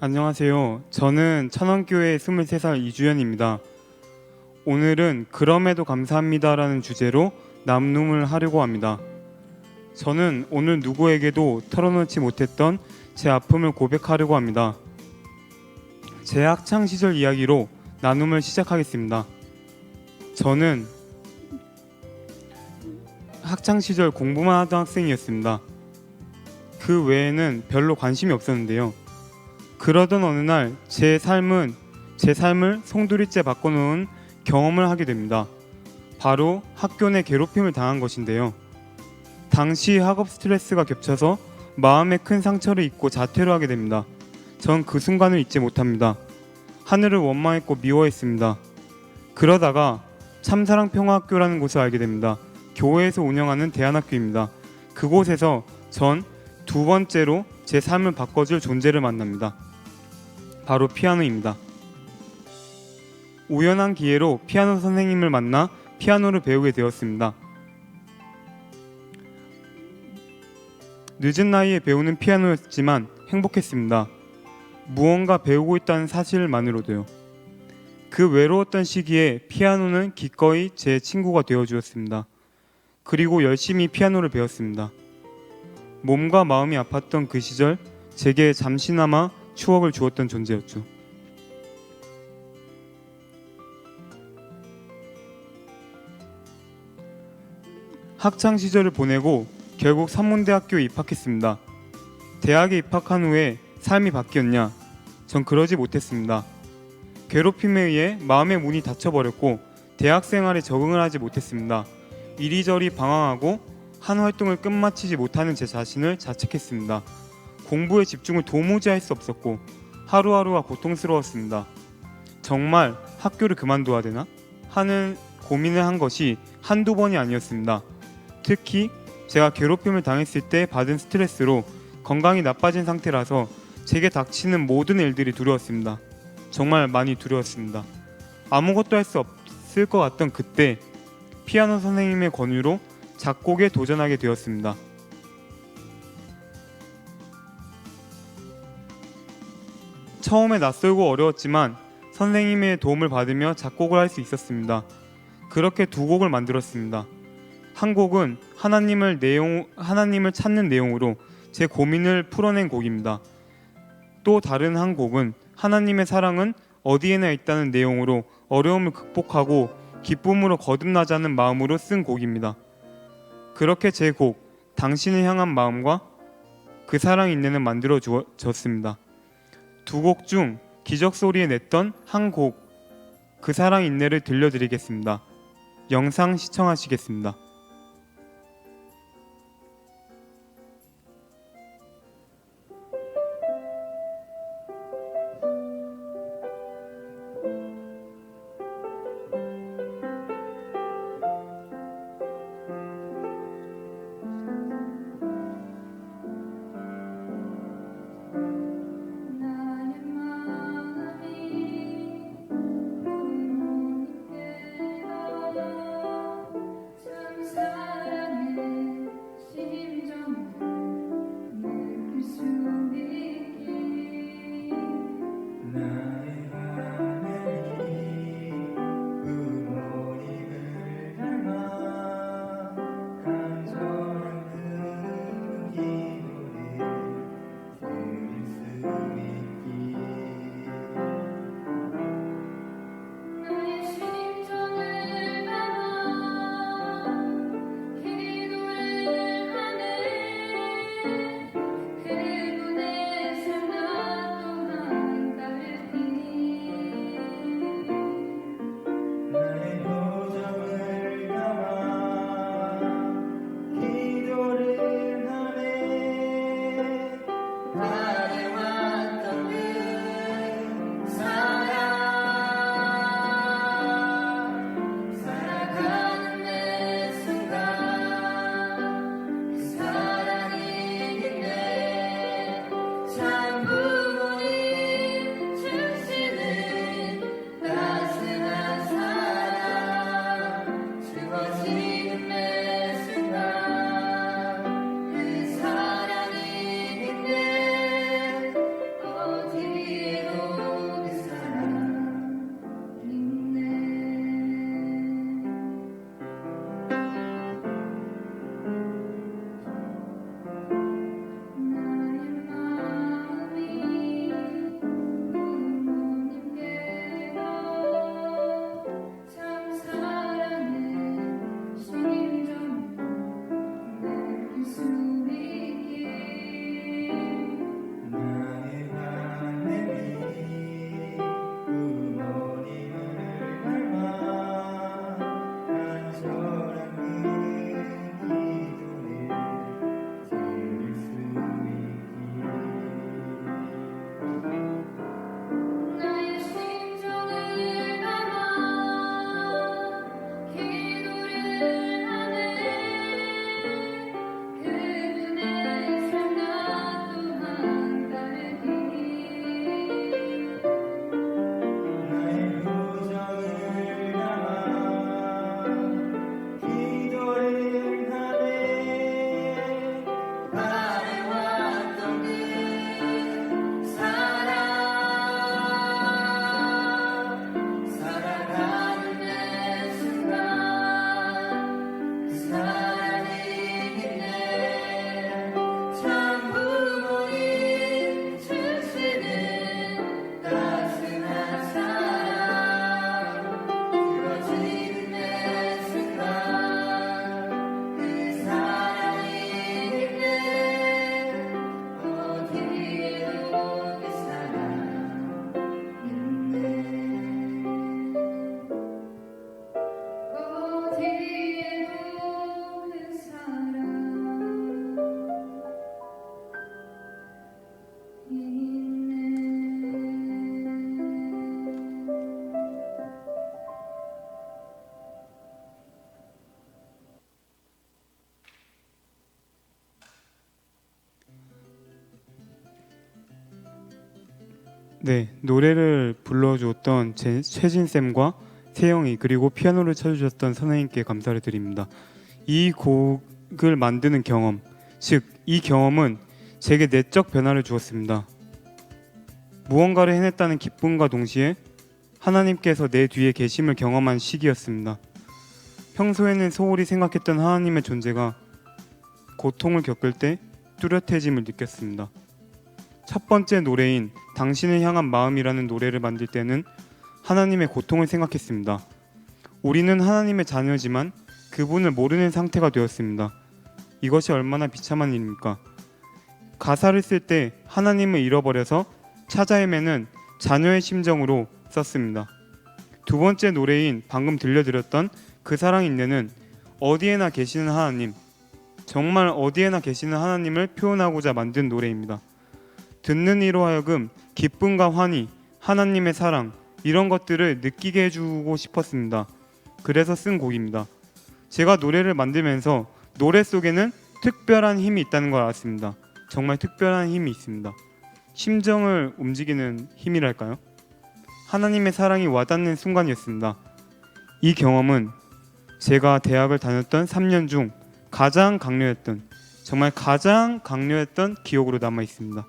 안녕하세요. 저는 천원교회 23살 이주연입니다. 오늘은 그럼에도 감사합니다라는 주제로 남눔을 하려고 합니다. 저는 오늘 누구에게도 털어놓지 못했던 제 아픔을 고백하려고 합니다. 제 학창 시절 이야기로 나눔을 시작하겠습니다. 저는 학창 시절 공부만 하던 학생이었습니다. 그 외에는 별로 관심이 없었는데요. 그러던 어느 날 제 삶을 송두리째 바꿔놓은 경험을 하게 됩니다. 바로 학교 내 괴롭힘을 당한 것인데요. 당시 학업 스트레스가 겹쳐서 마음에 큰 상처를 입고 자퇴를 하게 됩니다. 전 그 순간을 잊지 못합니다. 하늘을 원망했고 미워했습니다. 그러다가 참사랑평화학교라는 곳을 알게 됩니다. 교회에서 운영하는 대안학교입니다. 그곳에서 전 두 번째로 제 삶을 바꿔줄 존재를 만납니다. 바로 피아노입니다. 우연한 기회로 피아노 선생님을 만나 피아노를 배우게 되었습니다. 늦은 나이에 배우는 피아노였지만 행복했습니다. 무언가 배우고 있다는 사실만으로도요. 그 외로웠던 시기에 피아노는 기꺼이 제 친구가 되어주었습니다. 그리고 열심히 피아노를 배웠습니다. 몸과 마음이 아팠던 그 시절 제게 잠시나마 추억을 주었던 존재였죠. 학창 시절을 보내고 결국 산문대학교에 입학했습니다. 대학에 입학한 후에 삶이 바뀌었냐? 전 그러지 못했습니다. 괴롭힘에 의해 마음의 문이 닫혀버렸고 대학 생활에 적응을 하지 못했습니다. 이리저리 방황하고 한 활동을 끝마치지 못하는 제 자신을 자책했습니다. 공부에 집중을 도무지 할 수 없었고 하루하루가 고통스러웠습니다. 정말 학교를 그만둬야 되나? 하는 고민을 한 것이 한두 번이 아니었습니다. 특히 제가 괴롭힘을 당했을 때 받은 스트레스로 건강이 나빠진 상태라서 제게 닥치는 모든 일들이 두려웠습니다. 정말 많이 두려웠습니다. 아무것도 할 수 없을 것 같던 그때 피아노 선생님의 권유로 작곡에 도전하게 되었습니다. 처음에 낯설고 어려웠지만 선생님의 도움을 받으며 작곡을 할 수 있었습니다. 그렇게 두 곡을 만들었습니다. 한 곡은 하나님을 찾는 내용으로 제 고민을 풀어낸 곡입니다. 또 다른 한 곡은 하나님의 사랑은 어디에나 있다는 내용으로 어려움을 극복하고 기쁨으로 거듭나자는 마음으로 쓴 곡입니다. 그렇게 제 곡 당신을 향한 마음과 그 사랑 인내는 만들어졌습니다. 두 곡 중 기적 소리에 냈던 한 곡 그 사랑 인내를 들려드리겠습니다. 영상 시청하시겠습니다. 나의 마음이 부모님께로 참 네, 노래를 불러주었던 최진쌤과 세영이 그리고 피아노를 쳐주셨던 선생님께 감사를 드립니다. 이 곡을 만드는 경험, 즉 이 경험은 제게 내적 변화를 주었습니다. 무언가를 해냈다는 기쁨과 동시에 하나님께서 내 뒤에 계심을 경험한 시기였습니다. 평소에는 소홀히 생각했던 하나님의 존재가 고통을 겪을 때 뚜렷해짐을 느꼈습니다. 첫 번째 노래인 당신을 향한 마음이라는 노래를 만들 때는 하나님의 고통을 생각했습니다. 우리는 하나님의 자녀지만 그분을 모르는 상태가 되었습니다. 이것이 얼마나 비참한 일입니까? 가사를 쓸 때 하나님을 잃어버려서 찾아 헤매는 자녀의 심정으로 썼습니다. 두 번째 노래인 방금 들려드렸던 그 사랑 인내는 어디에나 계시는 하나님, 정말 어디에나 계시는 하나님을 표현하고자 만든 노래입니다. 듣는 이로 하여금 기쁨과 환희, 하나님의 사랑 이런 것들을 느끼게 해주고 싶었습니다. 그래서 쓴 곡입니다. 제가 노래를 만들면서 노래 속에는 특별한 힘이 있다는 걸 알았습니다. 정말 특별한 힘이 있습니다. 심정을 움직이는 힘이랄까요? 하나님의 사랑이 와닿는 순간이었습니다. 이 경험은 제가 대학을 다녔던 3년 중 가장 강렬했던, 정말 가장 강렬했던 기억으로 남아 있습니다.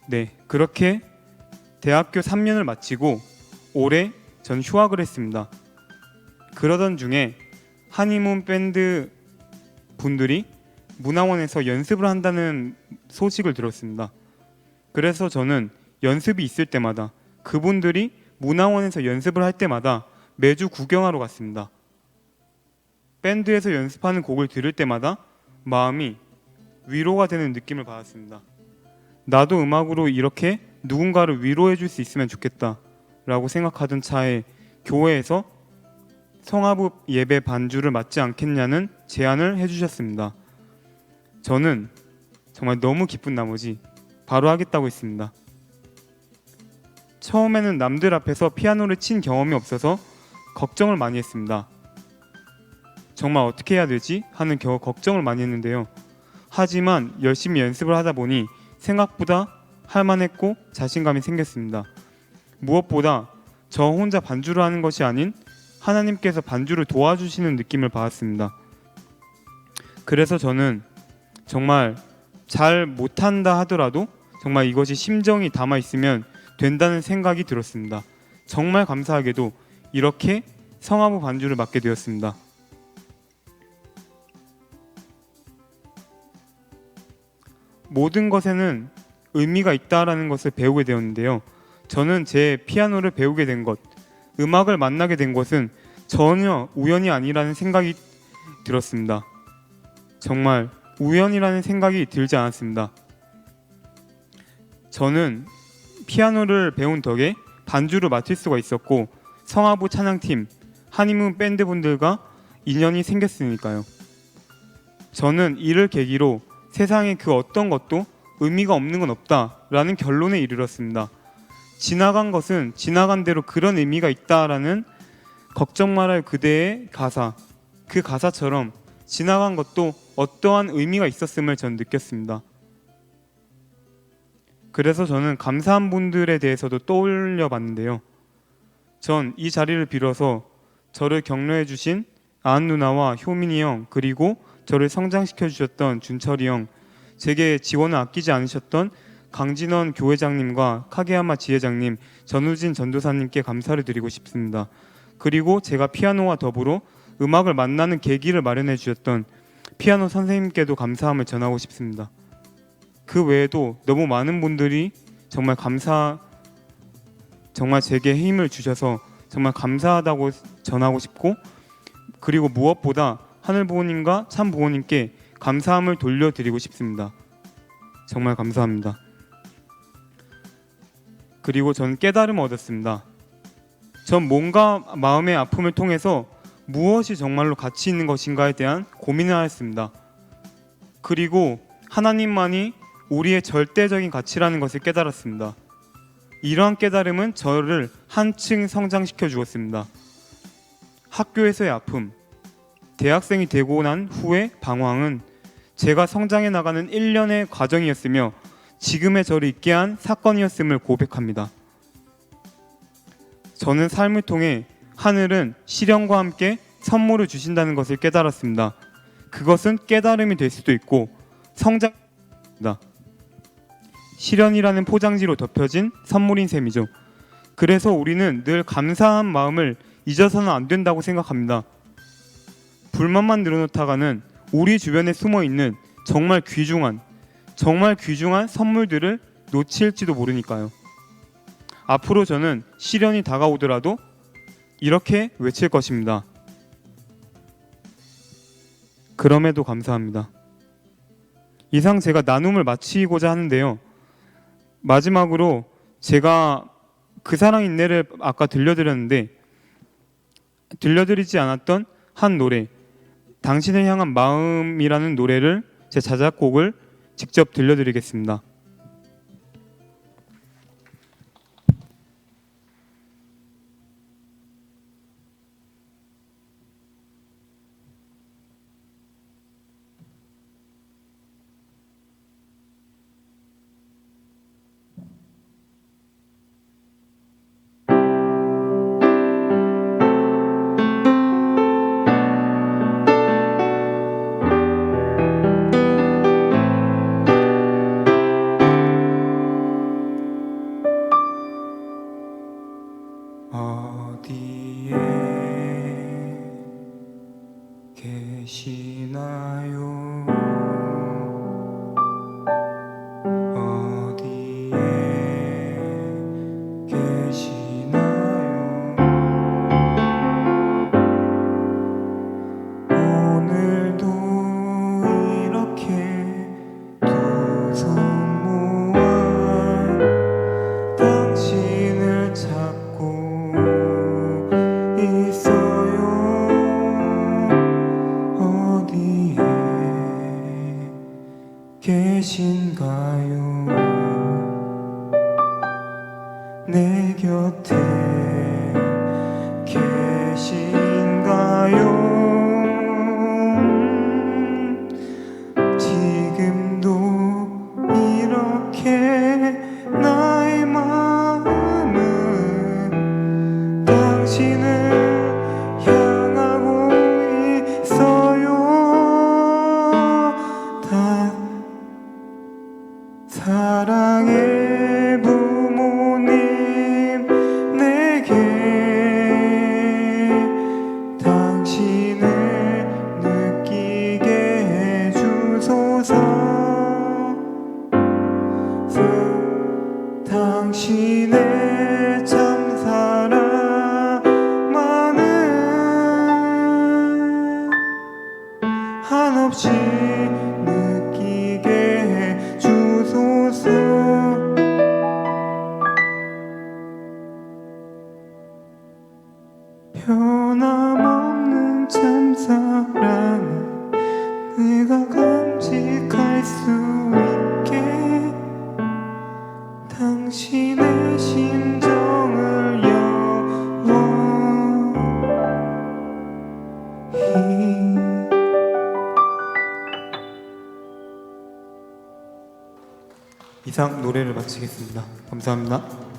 네, 그렇게 대학교 3년을 마치고 올해 전 휴학을 했습니다. 그러던 중에 한의문 밴드 분들이 문화원에서 연습을 한다는 소식을 들었습니다. 그래서 저는 연습이 있을 때마다 그분들이 문화원에서 연습을 할 때마다 매주 구경하러 갔습니다. 밴드에서 연습하는 곡을 들을 때마다 마음이 위로가 되는 느낌을 받았습니다. 나도 음악으로 이렇게 누군가를 위로해 줄 수 있으면 좋겠다 라고 생각하던 차에 교회에서 성화부 예배 반주를 맡지 않겠냐는 제안을 해주셨습니다. 저는 정말 너무 기쁜 나머지 바로 하겠다고 했습니다. 처음에는 남들 앞에서 피아노를 친 경험이 없어서 걱정을 많이 했습니다. 정말 어떻게 해야 되지? 하는 걱정을 많이 했는데요. 하지만 열심히 연습을 하다 보니 생각보다 할만했고 자신감이 생겼습니다. 무엇보다 저 혼자 반주를 하는 것이 아닌 하나님께서 반주를 도와주시는 느낌을 받았습니다. 그래서 저는 정말 잘 못한다 하더라도 정말 이것이 심정이 담아 있으면 된다는 생각이 들었습니다. 정말 감사하게도 이렇게 성화부 반주를 맡게 되었습니다. 모든 것에는 의미가 있다라는 것을 배우게 되었는데요. 저는 제 피아노를 배우게 된 것, 음악을 만나게 된 것은 전혀 우연이 아니라는 생각이 들었습니다. 정말 우연이라는 생각이 들지 않았습니다. 저는 피아노를 배운 덕에 반주를 맡을 수가 있었고 성화부 찬양팀, 한의문 밴드분들과 인연이 생겼으니까요. 저는 이를 계기로 세상에 그 어떤 것도 의미가 없는 건 없다라는 결론에 이르렀습니다. 지나간 것은 지나간 대로 그런 의미가 있다라는 걱정 말아요 그대의 가사, 그 가사처럼 지나간 것도 어떠한 의미가 있었음을 전 느꼈습니다. 그래서 저는 감사한 분들에 대해서도 떠올려 봤는데요. 전 이 자리를 빌어서 저를 격려해 주신 아은 누나와 효민이 형, 그리고 저를 성장시켜 주셨던 준철이 형, 제게 지원을 아끼지 않으셨던 강진원 교회장님과 카게야마 지회장님, 전우진 전도사님께 감사를 드리고 싶습니다. 그리고 제가 피아노와 더불어 음악을 만나는 계기를 마련해 주셨던 피아노 선생님께도 감사함을 전하고 싶습니다. 그 외에도 너무 많은 분들이 정말 정말 제게 힘을 주셔서 정말 감사하다고 전하고 싶고, 그리고 무엇보다 하늘부모님과 참부모님께 감사함을 돌려드리고 싶습니다. 정말 감사합니다. 그리고 전 깨달음을 얻었습니다. 전 몸과 마음의 아픔을 통해서 무엇이 정말로 가치 있는 것인가에 대한 고민을 하였습니다. 그리고 하나님만이 우리의 절대적인 가치라는 것을 깨달았습니다. 이러한 깨달음은 저를 한층 성장시켜 주었습니다. 학교에서의 아픔, 대학생이 되고 난 후의 방황은 제가 성장해 나가는 1년의 과정이었으며 지금의 저를 있게 한 사건이었음을 고백합니다. 저는 삶을 통해 하늘은 시련과 함께 선물을 주신다는 것을 깨달았습니다. 그것은 깨달음이 될 수도 있고 성장입니다. 시련이라는 포장지로 덮여진 선물인 셈이죠. 그래서 우리는 늘 감사한 마음을 잊어서는 안 된다고 생각합니다. 불만만 늘어놓다가는 우리 주변에 숨어있는 정말 귀중한 선물들을 놓칠지도 모르니까요. 앞으로 저는 시련이 다가오더라도 이렇게 외칠 것입니다. 그럼에도 감사합니다. 이상 제가 나눔을 마치고자 하는데요. 마지막으로 제가 그 사랑 인내를 아까 들려드리지 않았던 한 노래, 당신을 향한 마음이라는 노래를 제 자작곡을 직접 들려드리겠습니다. 어디에 계시나요? 어디에 계시나요? 오늘도 이렇게 두 손 모아 당신을 찾고 있어요. 어디에 계신가요? 내 곁에 계신가요? 지금도 이렇게 나의 마음은 당신을 향하고 있어요. 다 사랑의 부모님, 내게 당신을 느끼게 해주소서. 당신의 참사랑만은 한없이 느끼게 해주소서. 변함없는 참사랑을 내가 감직할 수 있게 당신의 심정을 영원히. 이상 노래를 마치겠습니다. 감사합니다.